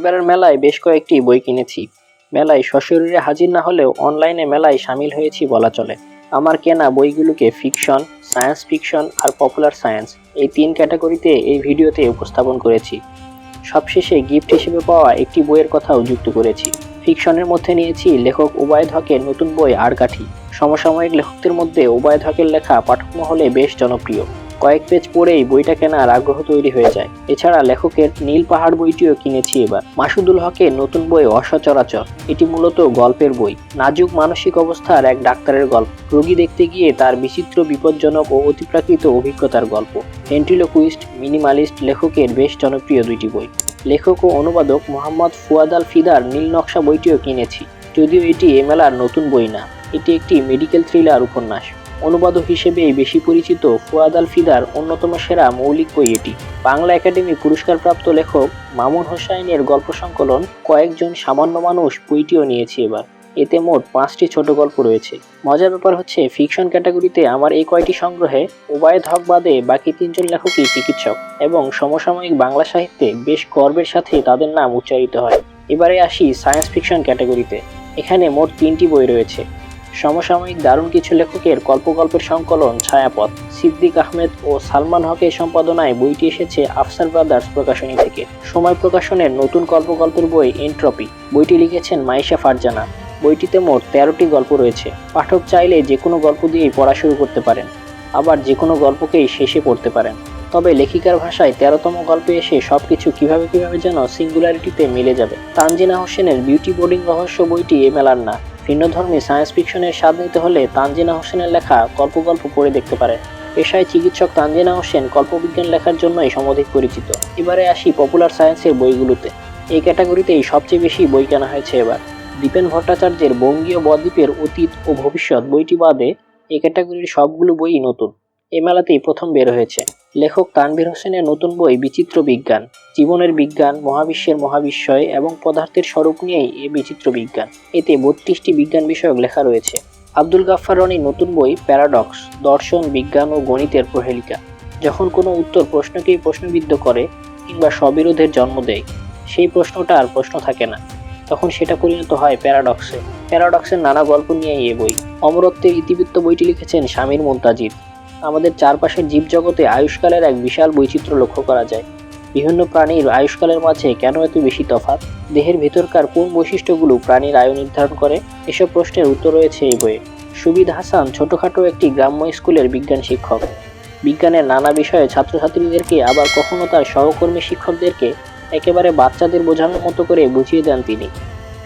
এবারের মেলায় বেশ কয়েকটি বই কিনেছি। মেলায় সশরীরে হাজির না হলেও অনলাইনে মেলায় সামিল হয়েছি বলা চলে। আমার কেনা বইগুলোকে fiction, science fiction are popular science এই 3 ক্যাটাগরিতে এই ভিডিওতে উপস্থাপন করেছি। সবশেষে গিফট হিসেবে পাওয়া একটি বইয়ের কথাও যুক্ত করেছি। ফিকশনের মধ্যে নিয়েছি লেখক উবায়দ হকের নতুন বই আরকাঠি। সমসাময়িক লেখকদের মধ্যে উবায়দ হকের লেখা পাঠক মহলে বেশ জনপ্রিয়। কয়েক পেজ পড়েই বইটা কেনার আগ্রহ তৈরি হয়ে যায়। এছাড়া লেখকের নীল পাহাড় বইটিও কিনেছি এবার। মাসুদুল হকের নতুন বই অসচর। এটি মূলত গল্পের বই। নাজুক মানসিক অবস্থার এক ডাক্তারের গল্প। রোগী দেখতে গিয়ে তার বিচিত্র, বিপজ্জনক ও অতিপ্রাকৃত অভিজ্ঞতার গল্প। ভেন্ট্রিলোকুইস্ট, মিনিমালিস্ট লেখকের বেশ জনপ্রিয় দুইটি বই। লেখক ও অনুবাদক মোহাম্মদ ফুয়াদ আল ফিদার নীল নকশা বইটিও কিনেছি। যদিও এটি এ মেলার নতুন বই না, এটি একটি মেডিকেল থ্রিলার উপন্যাস। অনুবাদক হিসেবে বেশি পরিচিত ফুয়াদ আল ফিদার অন্যতম সেরা মৌলিক বই এটি। বাংলা একাডেমি পুরস্কারপ্রাপ্ত লেখক মামুন হোসাইনের গল্প সংকলন কয়েকজন সামান্য মানুষ বইটিও নিয়েছি এবার। এতে মোট 5টি ছোট গল্প রয়েছে। মজার ব্যাপার হচ্ছে, ফিকশন ক্যাটাগরিতে আমার এই কয়টি সংগ্রহে উবায়দ হক বাদে বাকি 3 জন লেখকই চিকিৎসক এবং সমসাময়িক বাংলা সাহিত্যে বেশ গর্বের সাথে তাদের নাম উচ্চারিত হয়। এবারে আসি সায়েন্স ফিকশন ক্যাটাগরিতে। এখানে মোট 3টি বই রয়েছে। সমসাময়িক দারুণ কিছু লেখকের গল্পের সংকলন ছায়াপথ। সিদ্দিক আহমেদ ও সালমান হকের সম্পাদনায় বইটি এসেছে আফসার ব্রাদার্স প্রকাশনী থেকে। সময় প্রকাশনের নতুন গল্পের বই এন্ট্রপি। বইটি লিখেছেন মাইশা ফারজানা। বইটিতে মোট 13টি গল্প রয়েছে। পাঠক চাইলে যে কোনো গল্প দিয়েই পড়া শুরু করতে পারেন, আবার যে কোনো গল্পকেই শেষে পড়তে পারেন। তবে লেখিকার ভাষায় 13তম গল্পে এসে সবকিছু কিভাবে যেন সিঙ্গুলারিটিতে মিলে যাবে। তানজিনা হোসেনের বিউটি বোর্ডিং রহস্য বইটি এ মেলার না। ভিন্নধর্মী সায়েন্স ফিকশনের স্বাদ নিতে হলে তানজিনা হোসেনের লেখা গল্প পড়ে দেখতে পারেন। পেশায় চিকিৎসক তানজিনা হোসেন কল্পবিজ্ঞান লেখার জন্যই সমধিক পরিচিত। এবারে আসি পপুলার সায়েন্সের বইগুলোতে। এই ক্যাটাগরিতেই সবচেয়ে বেশি বই কেনা হয়েছে এবার। দীপেন ভট্টাচার্যের বঙ্গীয় বদ্বীপের অতীত ও ভবিষ্যৎ বইটি বাদে এই ক্যাটাগরির সবগুলো বইই নতুন। এ মেলাতেই প্রথম বের হয়েছে। লেখক তানভীর হোসেনের নতুন বই বিচিত্র বিজ্ঞান। জীবনের বিজ্ঞান, মহাবিশ্বের মহাবিস্ময় এবং পদার্থের স্বরূপ নিয়েই এ বিচিত্র বিজ্ঞান। এতে 32টি বিজ্ঞান বিষয়ক লেখা রয়েছে। আব্দুল গাফফার রনির নতুন বই প্যারাডক্স, দর্শন, বিজ্ঞান ও গণিতের প্রহেলিকা। যখন কোনো উত্তর প্রশ্নকেই প্রশ্নবিদ্ধ করে কিংবা স্ববিরোধের জন্ম দেয়, সেই প্রশ্নটা আর প্রশ্ন থাকে না, তখন সেটা পরিণত হয় প্যারাডক্সে। প্যারাডক্সের নানা গল্প নিয়েই এ বই। অমরত্বের ইতিবৃত্ত বইটি লিখেছেন শামীর মুনতাজির। আমাদের চারপাশের জীবজগতে আয়ুষ্কালের এক বিশাল বৈচিত্র্য লক্ষ্য করা যায়। বিভিন্ন প্রাণীর আয়ুষ্কালের মাঝে কেন এত বেশি তফাৎ? দেহের ভেতরকার কোন বৈশিষ্ট্যগুলো প্রাণীর আয়ু নির্ধারণ করে? এসব প্রশ্নের উত্তর রয়েছে এই বইয়ে। সুবিদ হাসান ছোটখাটো একটি গ্রাম্য স্কুলের বিজ্ঞান শিক্ষক। বিজ্ঞানের নানা বিষয়ে ছাত্রছাত্রীদেরকে, আবার কখনো তার সহকর্মী শিক্ষকদেরকে একেবারে বাচ্চাদের বোঝানোর মতো করে বুঝিয়ে দেন তিনি।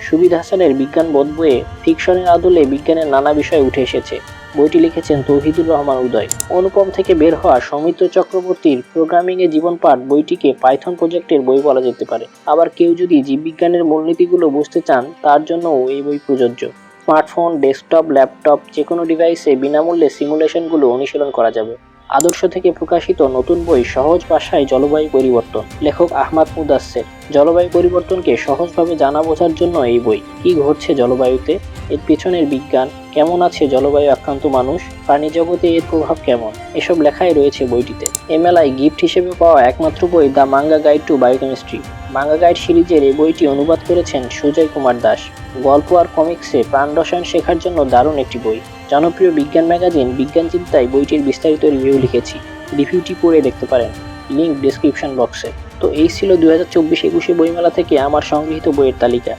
সুবিদ হাসানের বিজ্ঞান বোধ বইয়ে ফিকশনের আদলে বিজ্ঞানের নানা বিষয় উঠে এসেছে। বইটি লিখেছেন তৌহিদুর রহমান উদয়। অনুপম থেকে বের হওয়া সৌমিত্র চক্রবর্তীর প্রোগ্রামিংয়ে জীবন পাঠ বইটিকে পাইথন প্রজেক্টের বই বলা যেতে পারে। আবার কেউ যদি জীববিজ্ঞানের মূলনীতিগুলো বুঝতে চান, তার জন্যও এই বই প্রযোজ্য। স্মার্টফোন, ডেস্কটপ, ল্যাপটপ যে কোনো ডিভাইসে বিনামূল্যে সিমুলেশনগুলো অনুশীলন করা যাবে। আদর্শ থেকে প্রকাশিত নতুন বই সহজ ভাষায় জলবায়ু পরিবর্তন। লেখক আহমাদ মুদাসসের। জলবায়ু পরিবর্তনকে সহজভাবে জানা বোঝার জন্য এই বই। কি ঘটছে জলবায়ুতে, এর পেছনের বিজ্ঞান, কেমন আছে জলবায়ু আক্রান্ত মানুষ, প্রাণী জগতে এর প্রভাব কেমন, এসব লেখাই রয়েছে বইটিতে। এ মেলায় গিফট হিসেবে পাওয়া একমাত্র বই the manga guide to biochemistry. Manga guide সিরিজের এই বইটি অনুবাদ করেছেন সুজয় কুমার দাস। গল্প আর কমিক্সে প্রাণ রসায়ন শেখার জন্য দারুণ একটি বই। জনপ্রিয় বিজ্ঞান ম্যাগাজিন বিজ্ঞান চিন্তায় বইটির বিস্তারিত রিভিউ লিখেছি। রিভিউটি পড়ে দেখতে পারেন, লিঙ্ক ডেসক্রিপশন বক্সে। তো এই ছিল 2024-21 বইমেলা থেকে আমার সংগৃহীত বইয়ের তালিকা।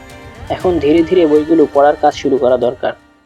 এখন ধীরে ধীরে বইগুলো পড়ার কাজ শুরু করা দরকার।